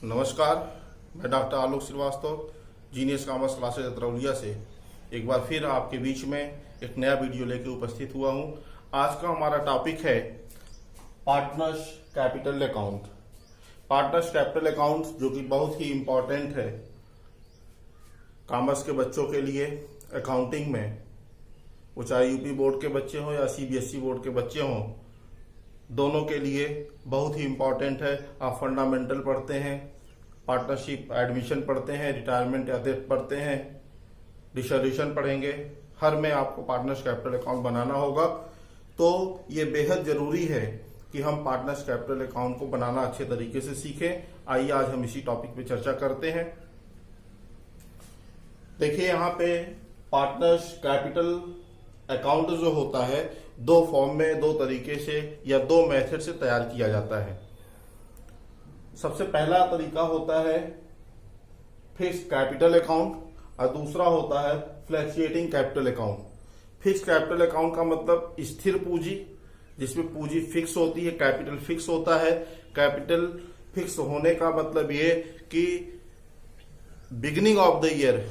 नमस्कार, मैं doctor Alok Srivastava genius commerce classes Atraulia से एक बार फिर आपके बीच में एक नया वीडियो लेकर उपस्थित हुआ हूं। आज का हमारा टॉपिक है partners capital account. Partners capital account जो कि बहुत ही इम्पोर्टेंट है कॉमर्स के बच्चों के लिए अकाउंटिंग में, वो चाहे यूपी बोर्ड के बच्चे हों या सीबीएसई बोर्ड के बच्चे हों, दोनों के लिए बहुत ही इम्पोर्टेंट है। आप फंडामेंटल पढ़ते हैं, पार्टनरशिप एडमिशन पढ़ते हैं, रिटायरमेंट या डेथ पढ़ते हैं, डिसोल्यूशन पढ़ेंगे, हर में आपको पार्टनर्स कैपिटल अकाउंट बनाना होगा। तो ये बेहद जरूरी है कि हम पार्टनर्स कैपिटल अकाउंट को बनाना अच्छे तरीके से सीखें। आइए आज हम इसी टॉपिक पे चर्चा करते हैं। देखिए, यहाँ पे पार्टनर्स कैपिटल अकाउंट जो होता है दो फॉर्म में, दो तरीके से या दो मेथड से तैयार किया जाता है। सबसे पहला तरीका होता है फिक्स कैपिटल अकाउंट और दूसरा होता है fluctuating capital account. Fix capital account का मतलब स्थिर पूंजी, जिसमें पूंजी फिक्स होती है, कैपिटल फिक्स होता है। कैपिटल फिक्स होने का मतलब ये कि बिगिनिंग ऑफ द ईयर,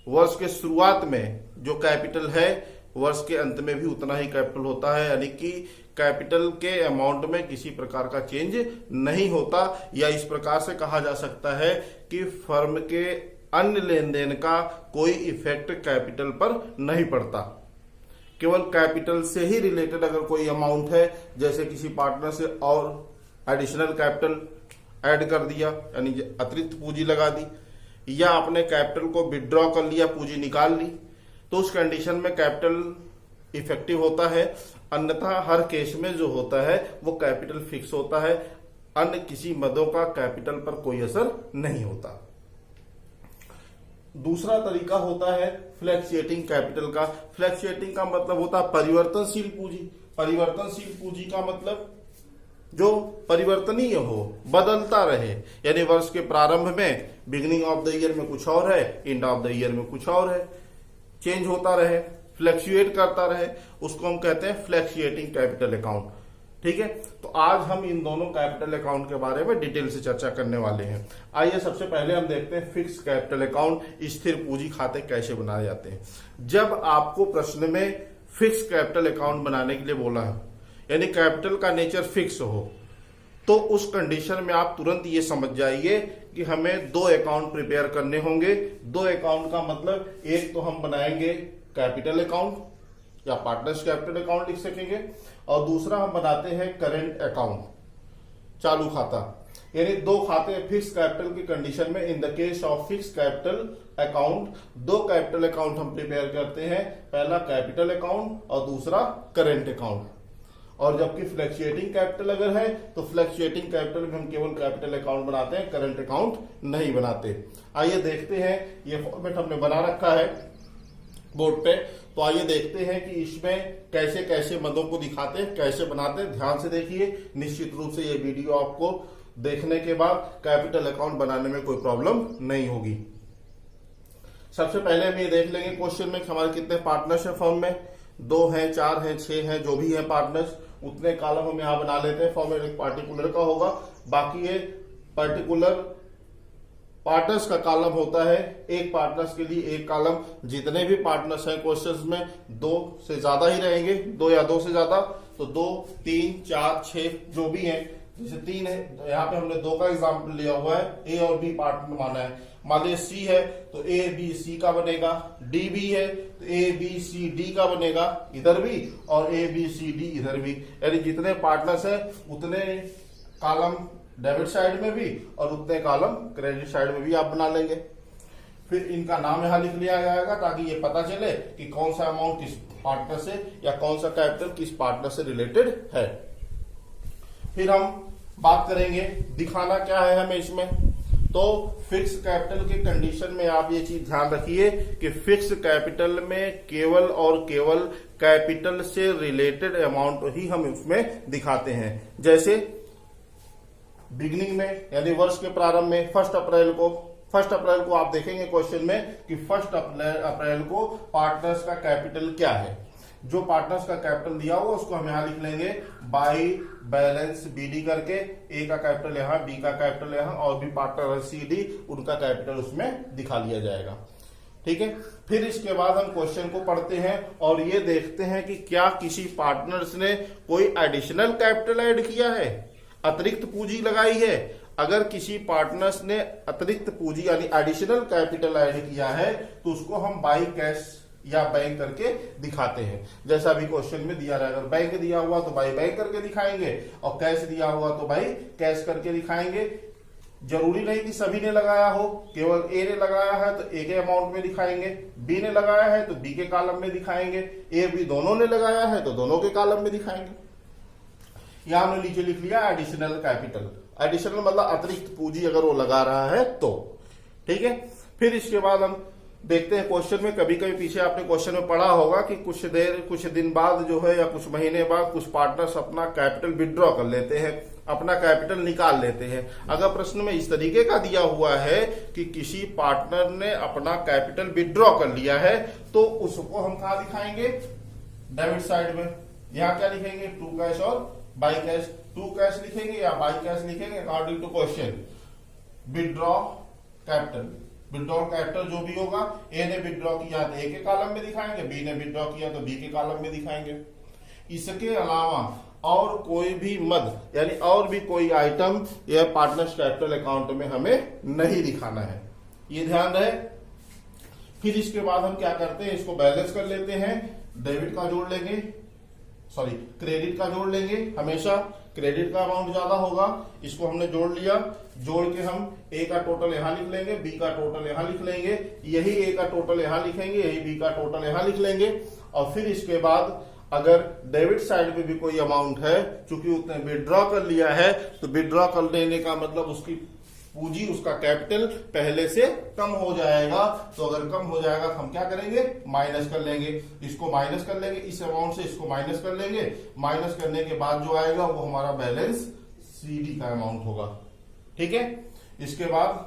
वर्ष के शुरुआत में जो कैपिटल है वर्ष के अंत में भी उतना ही कैपिटल होता है, यानी कि कैपिटल के अमाउंट में किसी प्रकार का चेंज नहीं होता। या इस प्रकार से कहा जा सकता है कि फर्म के अन्य लेन देन का कोई इफेक्ट कैपिटल पर नहीं पड़ता। केवल कैपिटल से ही रिलेटेड अगर कोई अमाउंट है, जैसे किसी पार्टनर से और एडिशनल कैपिटल ऐड कर दिया, यानी अतिरिक्त पूंजी लगा दी, या अपने कैपिटल को विड्रॉ कर लिया, पूंजी निकाल ली, तो उस कंडीशन में कैपिटल इफेक्टिव होता है। अन्यथा हर केस में जो होता है वो कैपिटल फिक्स होता है, अन्य किसी मदों का कैपिटल पर कोई असर नहीं होता। दूसरा तरीका होता है फ्लक्चुएटिंग कैपिटल का। फ्लक्चुएटिंग का मतलब होता है परिवर्तनशील पूंजी। परिवर्तनशील पूंजी का मतलब जो परिवर्तनीय हो, बदलता रहे, यानी वर्ष के प्रारंभ में बिगिनिंग ऑफ द ईयर में कुछ और है, एंड ऑफ द ईयर में कुछ और है, चेंज होता रहे, फ्लक्चुएट करता रहे, उसको हम कहते हैं फ्लक्चुएटिंग कैपिटल अकाउंट। ठीक है, तो आज हम इन दोनों कैपिटल अकाउंट के बारे में डिटेल से चर्चा करने वाले हैं। आइए सबसे पहले हम देखते हैं फिक्स कैपिटल अकाउंट, स्थिर पूंजी खाते कैसे बनाए जाते हैं। जब आपको प्रश्न में फिक्स कैपिटल अकाउंट बनाने के लिए बोला है, यानी कैपिटल का नेचर फिक्स हो, तो उस कंडीशन में आप तुरंत ये समझ जाइए कि हमें दो अकाउंट प्रिपेयर करने होंगे। दो अकाउंट का मतलब, एक तो हम बनाएंगे कैपिटल अकाउंट या पार्टनर्स कैपिटल अकाउंट लिख सकेंगे, और दूसरा हम बनाते हैं करेंट अकाउंट, चालू खाता। यानी दो खाते फिक्स कैपिटल की कंडीशन में, in the case of fix capital account, दो कैपिटल अकाउंट हम प्रिपेयर करते हैं, पहला कैपिटल अकाउंट और दूसरा करेंट अकाउंट। और जबकि फ्लक्चुएटिंग कैपिटल अगर है तो फ्लक्चुएटिंग कैपिटल में हम केवल कैपिटल अकाउंट बनाते हैं, करंट अकाउंट नहीं बनाते। आइए देखते हैं, ये फॉर्मेट हमने बना रखा है बोर्ड पे, तो आइए देखते हैं कि इसमें कैसे कैसे मदों को दिखाते हैं, कैसे बनाते हैं। ध्यान से देखिए, निश्चित रूप से ये वीडियो आपको देखने के बाद कैपिटल अकाउंट बनाने में कोई प्रॉब्लम नहीं होगी। सबसे पहले हम ये देख लेंगे क्वेश्चन में हमारे कितने पार्टनर्स है फर्म में, 2 हैं, 4 हैं, 6 हैं, जो भी है पार्टनर्स, उतने कॉलम हम यहां बना लेते हैं। फॉर्मेट एक पार्टिकुलर का होगा, बाकी ये पर्टिकुलर पार्टनर्स का कॉलम होता है। एक पार्टनर्स के लिए एक कॉलम, जितने भी पार्टनर्स हैं क्वेश्चंस में 2 से ज्यादा ही रहेंगे, 2 या 2 से ज्यादा, तो 2, 3, 4, 6 जो भी हैं। जैसे 3 है तो यहाँ पे हमने 2 का एग्जाम्पल लिया हुआ है, ए और बी पार्टनर माना है। मान लीजिए सी है तो ए बी सी का बनेगा, डी भी है तो ए बी सी डी का बनेगा इधर भी, और ए बी सी डी इधर भी। यानी जितने पार्टनर्स हैं उतने कॉलम डेबिट साइड में भी और उतने कॉलम क्रेडिट साइड में भी आप बना लेंगे। फिर इनका नाम यहां लिख लिया जाएगा ताकि ये पता चले कि कौन सा अमाउंट किस पार्टनर से या कौन सा कैपिटल किस पार्टनर से रिलेटेड है। फिर हम बात करेंगे दिखाना क्या है हमें इसमें। तो फिक्स कैपिटल के कंडीशन में आप ये चीज ध्यान रखिए कि फिक्स कैपिटल में केवल और केवल कैपिटल से रिलेटेड अमाउंट ही हम इसमें दिखाते हैं। जैसे बिगिनिंग में, यानी वर्ष के प्रारंभ में 1 अप्रैल को आप देखेंगे क्वेश्चन में कि 1 अप्रैल को पार्टनर्स का कैपिटल क्या है। जो पार्टनर्स का कैपिटल दिया हुआ उसको हम यहां लिख लेंगे बाई बैलेंस बीडी करके, ए का कैपिटल यहां, बी का कैपिटल यहां, और भी पार्टनर है सी डी, उनका कैपिटल उसमें दिखा लिया जाएगा। ठीक है, फिर इसके बाद हम क्वेश्चन को पढ़ते हैं और ये देखते हैं कि क्या किसी पार्टनर्स ने कोई एडिशनल कैपिटल ऐड किया है, अतिरिक्त पूंजी लगाई है। अगर किसी पार्टनर्स ने अतिरिक्त पूंजी यानी एडिशनल कैपिटल ऐड किया है तो उसको हम बाई कैश या बैंक करके दिखाते हैं। जैसा भी क्वेश्चन में दिया रहा है, अगर बैंक दिया हुआ तो बाई बैंक करके दिखाएंगे और कैश दिया हुआ तो बाई कैश करके दिखाएंगे। जरूरी नहीं कि सभी ने लगाया हो, केवल ए ने लगाया है तो ए के अमाउंट में दिखाएंगे, बी ने लगाया है तो बी के कॉलम में दिखाएंगे, ए बी दोनों ने लगाया है तो दोनों के कॉलम में दिखाएंगे। यहां हमने नीचे लिख लिया एडिशनल कैपिटल। एडिशनल मतलब अतिरिक्त पूंजी अगर वो लगा रहा है तो। ठीक है, फिर इसके बाद हम देखते हैं क्वेश्चन में, कभी कभी पीछे आपने क्वेश्चन में पढ़ा होगा कि कुछ दिन बाद जो है या कुछ महीने बाद कुछ पार्टनर्स अपना कैपिटल विड्रॉ कर लेते हैं, अपना कैपिटल निकाल लेते हैं। अगर प्रश्न में इस तरीके का दिया हुआ है कि किसी पार्टनर ने अपना कैपिटल विड्रॉ कर लिया है तो उसको हम कहां दिखाएंगे, डेबिट साइड में। यहां क्या लिखेंगे, टू कैश और बाई कैश। टू कैश लिखेंगे या बाई कैश लिखेंगे according to question. Withdraw capital, withdraw capital जो भी होगा, ए ने विड्रॉ किया तो ए के कॉलम में दिखाएंगे, बी ने विड्रॉ किया तो बी के कॉलम में दिखाएंगे। इसके अलावा और कोई भी मद यानी और भी कोई आइटम या पार्टनर्स कैपिटल अकाउंट में हमें नहीं दिखाना है, ये ध्यान रहे। फिर इसके बाद हम क्या करते हैं, इसको बैलेंस कर लेते हैं। डेबिट का जोड़ लेंगे, सॉरी क्रेडिट का जोड़ लेंगे। हमेशा क्रेडिट का अमाउंट ज्यादा होगा, इसको हमने जोड़ लिया। जोड़ के हम ए का टोटल यहां लिख लेंगे, बी का टोटल यहां लिख लेंगे, यही ए का टोटल यहां लिखेंगे, यही बी का टोटल यहां लिख लेंगे। और फिर इसके बाद अगर डेबिट साइड पे भी कोई अमाउंट है, चूंकि उसने विड्रॉ कर लिया है तो विड्रॉ कर लेने का मतलब उसकी पूंजी, उसका कैपिटल पहले से कम हो जाएगा। तो अगर कम हो जाएगा तो हम क्या करेंगे, माइनस कर लेंगे। इसको माइनस कर लेंगे, इस अमाउंट से इसको माइनस कर लेंगे। माइनस करने के बाद जो आएगा वो हमारा बैलेंस सीडी का अमाउंट होगा। ठीक है, इसके बाद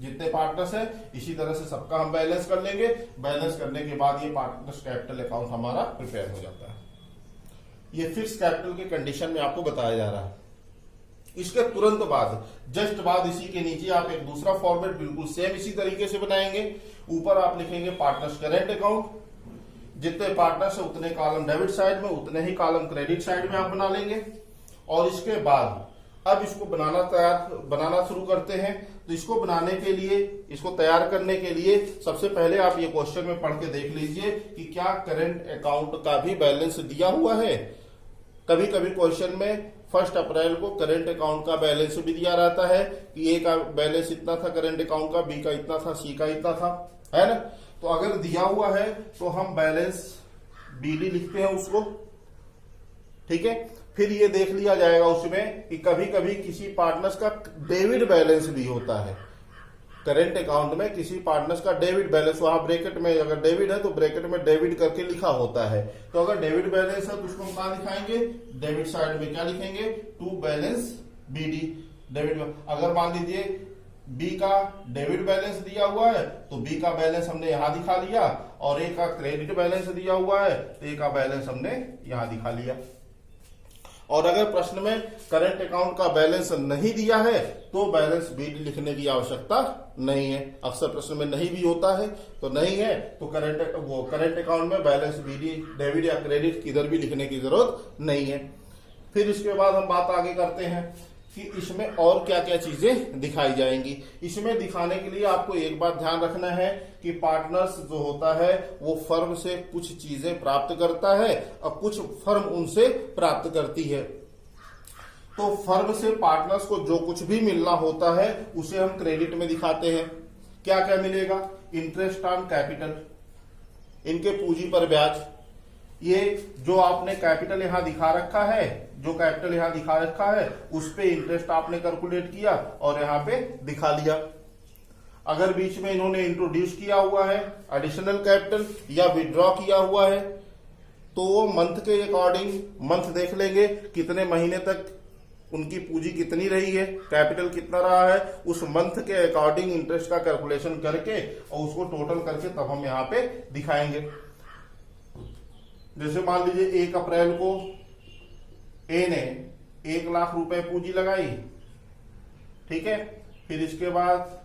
जितने पार्टनर्स है इसी तरह से सबका हम बैलेंस कर लेंगे। बैलेंस करने के बाद ये पार्टनर्स कैपिटल अकाउंट हमारा प्रिपेयर हो जाता है। ये फिक्स कैपिटल के कंडीशन में आपको बताया जा रहा है। इसके तुरंत बाद, जस्ट बाद, इसी के नीचे आप एक दूसरा फॉर्मेट बिल्कुल सेम इसी तरीके से बनाएंगे। ऊपर आप लिखेंगे पार्टनर्स करेंट अकाउंट, जितने पार्टनर्स है उतने कॉलम डेबिट साइड में, उतने ही कॉलम क्रेडिट साइड में आप बना लेंगे। और इसके बाद अब इसको बनाना शुरू करते हैं। तो इसको बनाने के लिए, इसको तैयार करने के लिए सबसे पहले आप ये क्वेश्चन में पढ़ के देख लीजिए कि क्या करंट अकाउंट का भी बैलेंस दिया हुआ है। कभी कभी क्वेश्चन में 1 अप्रैल को करंट अकाउंट का बैलेंस भी दिया रहता है कि ए का बैलेंस इतना था करंट अकाउंट का, बी का इतना था, सी का इतना था, है ना। तो अगर दिया हुआ है तो हम बैलेंस बीडी लिखते हैं उसको। ठीक है, फिर ये देख लिया जाएगा उसमें कि कभी कभी किसी पार्टनर्स का डेबिट बैलेंस भी होता है। करंट अकाउंट में किसी पार्टनर्स का डेबिट बैलेंस, वहां ब्रैकेट में अगर डेबिट है तो ब्रैकेट में डेबिट करके लिखा होता है। तो अगर डेबिट बैलेंस है तो उसको हम कहां दिखाएंगे, डेबिट साइड में क्या लिखेंगे, टू बैलेंस बीडी डेबिट में। अगर मान लीजिए बी का डेबिट बैलेंस दिया हुआ है तो बी का बैलेंस हमने यहां दिखा लिया, और ए का क्रेडिट बैलेंस दिया हुआ है तो ए का बैलेंस हमने यहां दिखा लिया। और अगर प्रश्न में करंट अकाउंट का बैलेंस नहीं दिया है तो बैलेंस बीडी लिखने की आवश्यकता नहीं है। अक्सर प्रश्न में नहीं भी होता है, तो नहीं है तो करंट अकाउंट में बैलेंस बीडी डेबिट या क्रेडिट किधर भी लिखने की जरूरत नहीं है। फिर इसके बाद हम बात आगे करते हैं कि इसमें और क्या क्या चीजें दिखाई जाएंगी। इसमें दिखाने के लिए आपको एक बात ध्यान रखना है कि पार्टनर्स जो होता है वो फर्म से कुछ चीजें प्राप्त करता है और कुछ फर्म उनसे प्राप्त करती है। तो फर्म से पार्टनर्स को जो कुछ भी मिलना होता है उसे हम क्रेडिट में दिखाते हैं। क्या क्या मिलेगा, इंटरेस्ट ऑन कैपिटल, इनके पूंजी पर ब्याज। ये जो आपने कैपिटल यहां दिखा रखा है, जो कैपिटल यहां दिखा रखा है उस पे इंटरेस्ट आपने कैलकुलेट किया और यहां पे दिखा लिया। अगर बीच में इन्होंने इंट्रोड्यूस किया हुआ है एडिशनल कैपिटल या विड्रॉ किया हुआ है तो वो मंथ के अकॉर्डिंग मंथ देख लेंगे, कितने महीने तक उनकी पूंजी कितनी रही है, कैपिटल कितना रहा है, उस मंथ के अकॉर्डिंग इंटरेस्ट का कैलकुलेशन करके और उसको टोटल करके तब हम यहाँ पे दिखाएंगे। जैसे मान लीजिए 1 अप्रैल को ए ने 1 लाख रुपए पूंजी लगाई, ठीक है। फिर इसके बाद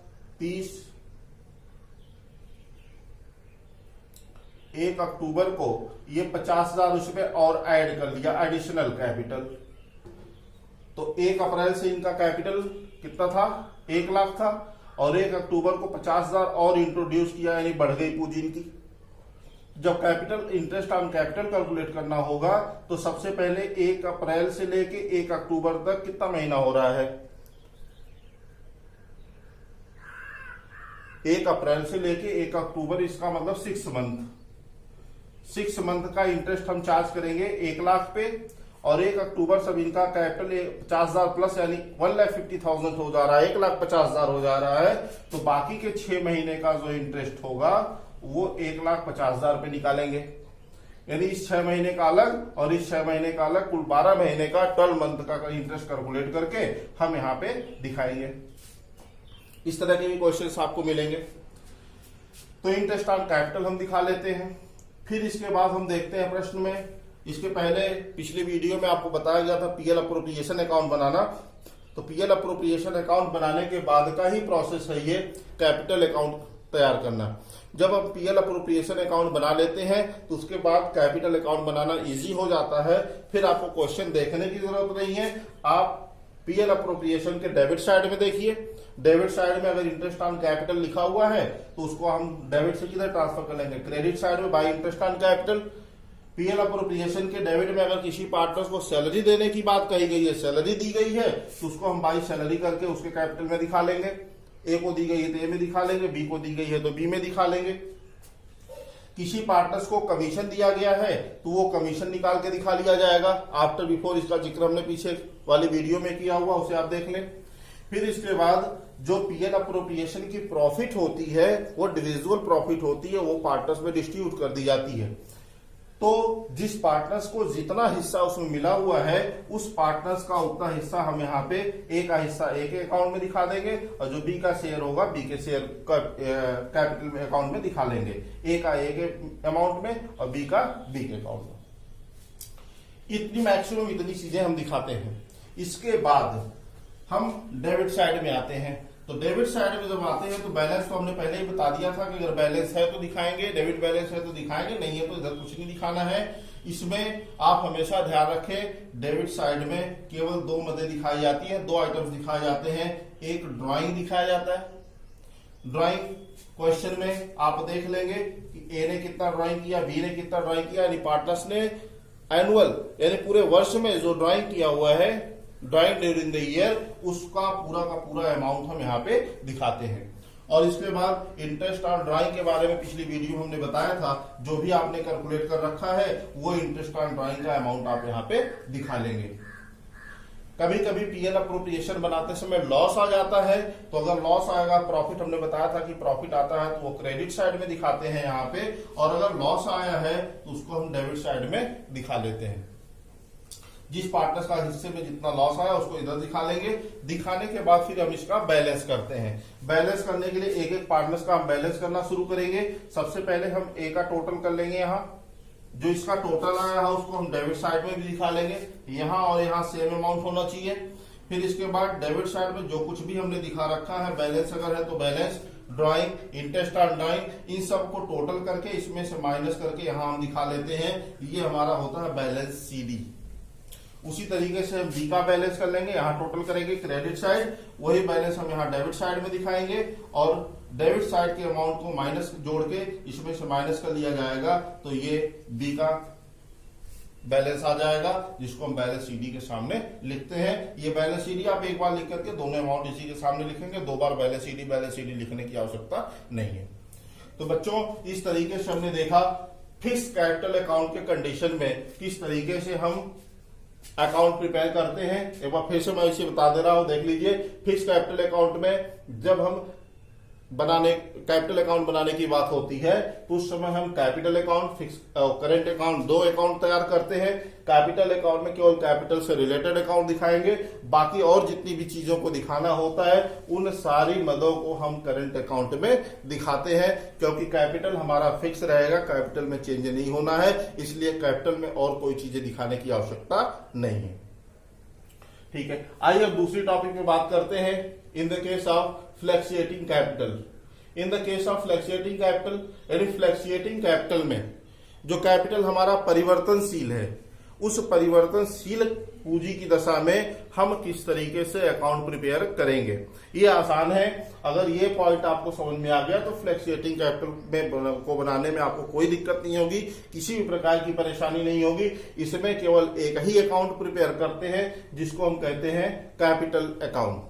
1 अक्टूबर को ये 50,000 रुपए और ऐड कर लिया, एडिशनल कैपिटल। तो 1 अप्रैल से इनका कैपिटल कितना था, 1 लाख था, और 1 अक्टूबर को 50,000 और इंट्रोड्यूस किया, यानी बढ़ गई पूंजी इनकी। जब capital interest on capital calculate करना होगा तो सबसे पहले 1 अप्रैल से लेके 1 अक्टूबर तक कितना महीना हो रहा है, 1 अप्रैल से लेके 1 अक्टूबर, इसका मतलब 6 मंथ। 6 मंथ का इंटरेस्ट हम चार्ज करेंगे 1 लाख पे, और 1 अक्टूबर सब इनका कैपिटल 50,000 प्लस यानी 1,50,000 हो जा रहा है, 1,50,000 हो जा रहा है। तो बाकी के 6 महीने का जो इंटरेस्ट होगा वो 1,50,000 पे निकालेंगे, यानी इस 6 महीने का अलग और इस 6 महीने का अलग, कुल 12 महीने का 12 मंथ का इंटरेस्ट कैलकुलेट करके हम यहाँ पे दिखाएंगे। इस तरह के भी क्वेश्चंस आपको मिलेंगे। तो इंटरेस्ट ऑन कैपिटल हम दिखा लेते हैं। फिर इसके बाद हम देखते हैं प्रश्न में, इसके पहले पिछले वीडियो में आपको बताया गया था पीएल अप्रोप्रिएशन अकाउंट बनाना। तो पीएल अप्रोप्रिएशन अकाउंट बनाने के बाद का ही प्रोसेस है ये कैपिटल अकाउंट तैयार करना। जब हम पीएल अप्रोप्रिएशन अकाउंट बना लेते हैं तो उसके बाद कैपिटल अकाउंट बनाना इजी हो जाता है। फिर आपको क्वेश्चन देखने की जरूरत नहीं है, आप पीएल अप्रोप्रिएशन के डेबिट साइड में देखिए। डेबिट साइड में अगर इंटरेस्ट ऑन कैपिटल लिखा हुआ है तो उसको हम डेबिट से किधर ट्रांसफर कर लेंगे, क्रेडिट साइड में bye interest on capital. PL appropriation के डेबिट में अगर किसी पार्टनर्स को सैलरी देने की बात कही गई है, सैलरी दी गई है, तो उसको हम बाई सैलरी करके उसके कैपिटल में दिखा लेंगे। ए को दी गई है तो ए में दिखा लेंगे, बी को दी गई है तो बी में दिखा लेंगे। किसी पार्टनर्स को कमीशन दिया गया है तो वो कमीशन निकाल के दिखा लिया जाएगा, आफ्टर बिफोर, इसका जिक्र हमने पीछे वाली वीडियो में किया हुआ, उसे आप देख लें। फिर इसके बाद जो पीएल अप्रोप्रिएशन की प्रॉफिट होती है वो डिविजिबल प्रॉफिट होती है, वो पार्टनर्स में डिस्ट्रीब्यूट कर दी जाती है। तो जिस पार्टनर्स को जितना हिस्सा उसमें मिला हुआ है उस पार्टनर्स का उतना हिस्सा हम यहाँ पे ए का हिस्सा ए के अकाउंट में दिखा देंगे, और जो बी का शेयर होगा बी के शेयर का कैपिटल में अकाउंट में दिखा लेंगे, ए का ए के अमाउंट में और बी का बी के अकाउंट में। इतनी मैक्सिमम इतनी चीजें हम दिखाते हैं। इसके बाद हम डेबिट साइड में आते हैं। तो डेबिट साइड में जब आते हैं तो बैलेंस तो हमने पहले ही बता दिया था कि अगर बैलेंस है तो दिखाएंगे, डेबिट बैलेंस है तो दिखाएंगे, नहीं है तो इधर कुछ नहीं दिखाना है। इसमें आप हमेशा ध्यान रखें, डेबिट साइड में केवल 2 मदें दिखाई जाती है, 2 आइटम्स दिखाए जाते हैं। एक ड्राइंग दिखाया जाता है, ड्राइंग क्वेश्चन में आप देख लेंगे कि ए ने कितना ड्राइंग किया, बी ने कितना ड्राइंग किया, यानी पार्टनर्स ने एनुअल यानी पूरे वर्ष में जो ड्राइंग किया हुआ है, ड्राइंग ड्यूरिंग द ईयर, उसका पूरा का पूरा अमाउंट हम यहाँ पे दिखाते हैं। और इसके बाद इंटरेस्ट ऑन ड्राइंग के बारे में पिछली वीडियो में हमने बताया था, जो भी आपने कैलकुलेट कर रखा है वो इंटरेस्ट ऑन ड्राइंग का अमाउंट आप यहाँ पे दिखा लेंगे। कभी कभी पीएल अप्रोप्रिएशन बनाते समय लॉस आ जाता है, तो अगर लॉस आएगा, प्रॉफिट हमने बताया था कि प्रॉफिट आता है तो वो क्रेडिट साइड में दिखाते हैं यहाँ पे, और अगर लॉस आया है तो उसको हम डेबिट साइड में दिखा लेते हैं। जिस पार्टनर्स का हिस्से में जितना लॉस आया उसको इधर दिखा लेंगे। दिखाने के बाद फिर हम इसका बैलेंस करते हैं। बैलेंस करने के लिए एक एक पार्टनर्स का हम बैलेंस करना शुरू करेंगे। सबसे पहले हम ए का टोटल कर लेंगे, यहाँ जो इसका टोटल आया है उसको हम डेबिट साइड में भी दिखा लेंगे, यहाँ और यहाँ सेम अमाउंट होना चाहिए। फिर इसके बाद डेबिट साइड में जो कुछ भी हमने दिखा रखा है, बैलेंस अगर है तो balance, drawing, interest on drawing, इन सबको टोटल करके इसमें से माइनस करके यहाँ हम दिखा लेते हैं। ये हमारा होता है बैलेंस सीडी। उसी तरीके से हम बी का बैलेंस कर लेंगे, यहाँ टोटल करेंगे क्रेडिट साइड, वही बैलेंस हम यहाँ डेबिट साइड में दिखाएंगे, और डेबिट साइड के अमाउंट को माइनस जोड़ के इसमें से माइनस कर लिया जाएगा, तो ये बी का बैलेंस आ जाएगा, जिसको हम बैलेंस सीडी के सामने लिखते हैं। ये बैलेंस सीडी आप एक बार लिख करके दोनों अमाउंट इसी के सामने लिखेंगे, 2 बार बैलेंस सीडी लिखने की आवश्यकता नहीं है। तो बच्चों, इस तरीके से हमने देखा फिक्स कैपिटल अकाउंट के कंडीशन में किस तरीके से हम अकाउंट प्रिपेयर करते हैं। एक बार फिर से मैं इसे बता दे रहा हूं, देख लीजिए। फिक्स कैपिटल अकाउंट में जब हम कैपिटल अकाउंट बनाने की बात होती है तो उस समय हम capital account, fix current account, दो अकाउंट तैयार करते हैं। कैपिटल अकाउंट में केवल कैपिटल से रिलेटेड अकाउंट दिखाएंगे, बाकी और जितनी भी चीजों को दिखाना होता है उन सारी मदों को हम करंट अकाउंट में दिखाते हैं, क्योंकि कैपिटल हमारा फिक्स रहेगा, कैपिटल में चेंज नहीं होना है, इसलिए कैपिटल में और कोई चीजें दिखाने की आवश्यकता नहीं है। ठीक है, आइए अब दूसरी टॉपिक में बात करते हैं। In the case of fluctuating capital, in the case of fluctuating capital, यानी फ्लैक्चुएटिंग कैपिटल में जो कैपिटल हमारा परिवर्तनशील है, उस परिवर्तनशील पूंजी की दशा में हम किस तरीके से अकाउंट प्रिपेयर करेंगे। ये आसान है, अगर ये पॉइंट आपको समझ में आ गया तो फ्लैक्चुएटिंग कैपिटल को बनाने में आपको कोई दिक्कत नहीं होगी, किसी भी प्रकार की परेशानी नहीं होगी। इसमें केवल एक ही अकाउंट प्रिपेयर करते हैं जिसको हम कहते हैं कैपिटल अकाउंट,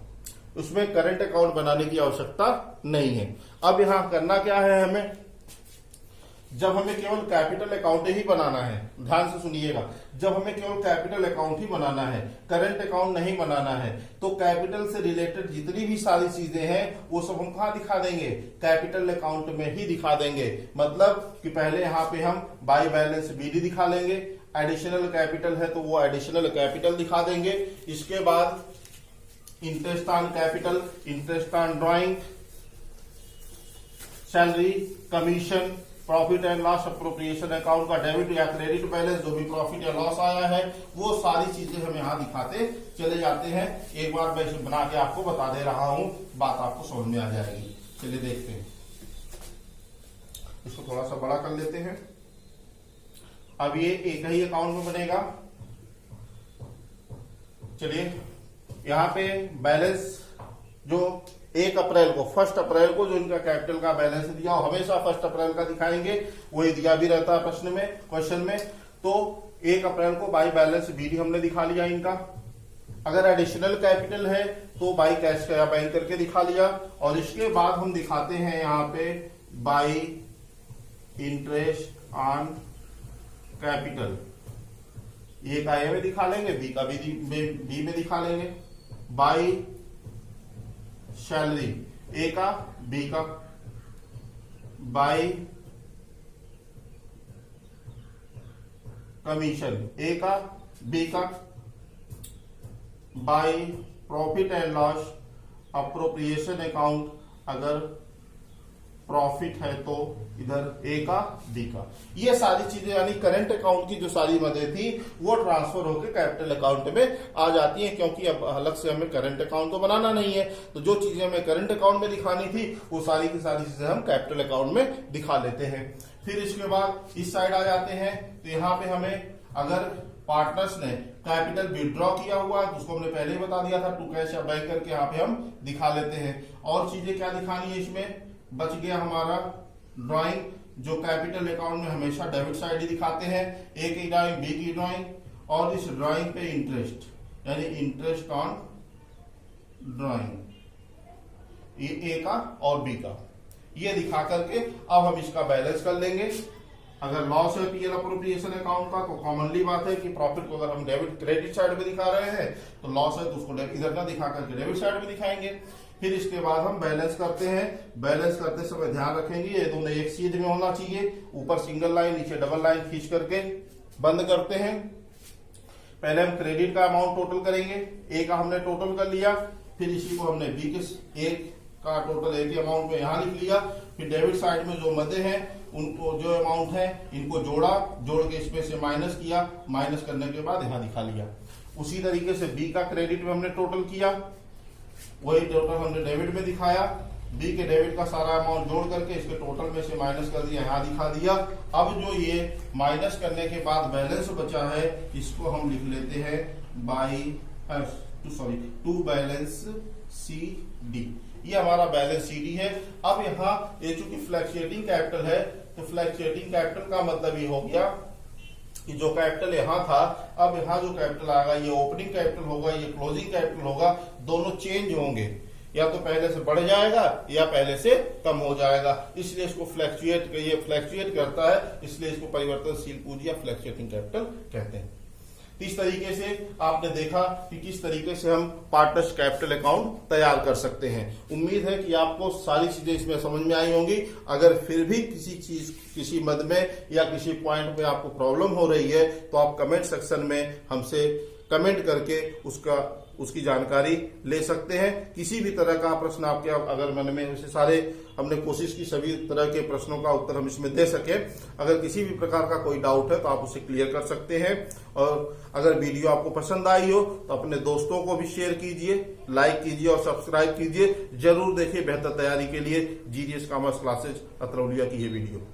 उसमें करंट अकाउंट बनाने की आवश्यकता नहीं है। अब यहां करना क्या है, हमें जब हमें केवल कैपिटल अकाउंट ही बनाना है, ध्यान से सुनिएगा, जब हमें केवल कैपिटल अकाउंट ही बनाना है, करंट अकाउंट नहीं बनाना है, तो कैपिटल से रिलेटेड जितनी भी सारी चीजें हैं वो सब हम कहां दिखा देंगे, कैपिटल अकाउंट में ही दिखा देंगे। मतलब कि पहले यहां पे हम बाई बैलेंस बीडी दिखा लेंगे, एडिशनल कैपिटल है तो वो एडिशनल कैपिटल दिखा देंगे। इसके बाद interest on capital, interest on drawing, salary, commission, profit and loss appropriation account का डेबिट या क्रेडिट बैलेंस, जो भी प्रॉफिट या लॉस आया है वो सारी चीजें हम यहाँ दिखाते चले जाते हैं। एक बार मैं इसे बना के आपको बता दे रहा हूं, बात आपको समझ में आ जाएगी। चलिए देखते हैं, इसको थोड़ा सा बड़ा कर लेते हैं। अब ये एक ही अकाउंट में बनेगा। चलिए यहाँ पे बैलेंस जो 1 अप्रैल को, 1 अप्रैल को जो इनका कैपिटल का बैलेंस दिया, हमेशा 1 अप्रैल का दिखाएंगे, वही दिया भी रहता है प्रश्न में, क्वेश्चन में। तो 1 अप्रैल को बाई बैलेंस बीडी हमने दिखा लिया इनका। अगर एडिशनल कैपिटल है तो बाई कैश या बैंक करके दिखा लिया, और इसके बाद हम दिखाते हैं यहाँ पे बाई इंटरेस्ट ऑन कैपिटल। ए का ए में दिखा लेंगे, बी का बी में दिखा लेंगे। बाई सैलरी, ए का बी का, बाई कमीशन, ए का बी का, by profit and loss appropriation account, अगर प्रॉफिट है तो इधर ए का बी का। ये सारी चीजें यानी करंट अकाउंट की जो सारी मदें थी वो ट्रांसफर होकर कैपिटल अकाउंट में आ जाती हैं, क्योंकि अब अलग से हमें करंट अकाउंट तो बनाना नहीं है। तो जो चीजें हमें करंट अकाउंट में दिखानी थी वो सारी की सारी चीजें हम कैपिटल अकाउंट में दिखा लेते हैं। फिर इसके बाद इस साइड आ जाते हैं, तो यहाँ पे हमें अगर पार्टनर्स ने कैपिटल विड्रॉ किया हुआ है तो उसको हमने पहले ही बता दिया था, टू कैश या बैंक करके यहाँ पे हम दिखा लेते हैं। और चीजें क्या दिखानी है, इसमें बच गया हमारा ड्राइंग, जो कैपिटल अकाउंट में हमेशा डेबिट साइड ही दिखाते हैं, ए की ड्राइंग, बी की ड्राइंग, और इस ड्राइंग पे इंटरेस्ट, यानी इंटरेस्ट ऑन ड्राइंग, ये ए का और बी का, ये दिखा करके अब हम इसका बैलेंस कर लेंगे। अगर लॉस है पीएल अप्रोप्रिएशन अकाउंट का, तो कॉमनली बात है कि प्रॉफिट को अगर हम डेबिट क्रेडिट साइड में दिखा रहे हैं तो लॉस है तो उसको इधर ना दिखा करके डेबिट साइड में दिखाएंगे। फिर इसके बाद हम बैलेंस करते हैं। बैलेंस करते समय ध्यान रखेंगे ये दोनों एक सीध में होना चाहिए, ऊपर सिंगल लाइन नीचे डबल लाइन खींच करके बंद करते हैं। पहले हम क्रेडिट का अमाउंट टोटल करेंगे, ए का हमने टोटल कर लिया, फिर इसी को हमने बी के ए का टोटल ए के अमाउंट में यहां लिख लिया। फिर डेबिट साइड में जो मदे हैं उनको जो अमाउंट है इनको जोड़ा, जोड़ के इसमें से माइनस किया, माइनस करने के बाद यहां दिखा लिया। उसी तरीके से बी का क्रेडिट में हमने टोटल किया, वही टोटल हमने डेबिट में दिखाया। बी के डेबिट का सारा अमाउंट जोड़ करके इसके टोटल में से माइनस कर दिया, यहां दिखा दिया। अब जो ये माइनस करने के बाद बैलेंस बचा है इसको हम लिख लेते हैं by to balance C D. ये हमारा बैलेंस सीडी है। अब यहाँ ये चूंकि फ्लैक्चुएटिंग कैपिटल है तो फ्लैक्चुएटिंग कैपिटल का मतलब ये हो गया कि जो कैपिटल यहाँ था, अब यहाँ जो कैपिटल आएगा ये ओपनिंग कैपिटल होगा, ये क्लोजिंग कैपिटल होगा, दोनों चेंज होंगे, या तो पहले से बढ़ जाएगा या पहले से कम हो जाएगा। इसलिए इसको फ्लैक्चुएट करता है, इसलिए इसको परिवर्तनशील पूंजी या फ्लैक्चुएटिंग कैपिटल कहते हैं। तो इस तरीके से आपने देखा कि किस तरीके से हम पार्टनर्स कैपिटल अकाउंट तैयार कर सकते हैं। उम्मीद है कि आपको सारी चीजें इसमें समझ में आई होंगी। अगर फिर भी किसी मद में या किसी पॉइंट में आपको प्रॉब्लम हो रही है तो आप कमेंट सेक्शन में हमसे कमेंट करके उसकी जानकारी ले सकते हैं। किसी भी तरह का प्रश्न आपके अगर मन में, वैसे सारे हमने कोशिश की सभी तरह के प्रश्नों का उत्तर हम इसमें दे सके। अगर किसी भी प्रकार का कोई डाउट है तो आप उसे क्लियर कर सकते हैं। और अगर वीडियो आपको पसंद आई हो तो अपने दोस्तों को भी शेयर कीजिए, लाइक कीजिए और सब्सक्राइब कीजिए। जरूर देखिए बेहतर तैयारी के लिए जीडीएस कॉमर्स क्लासेज अतरौलिया की ये वीडियो।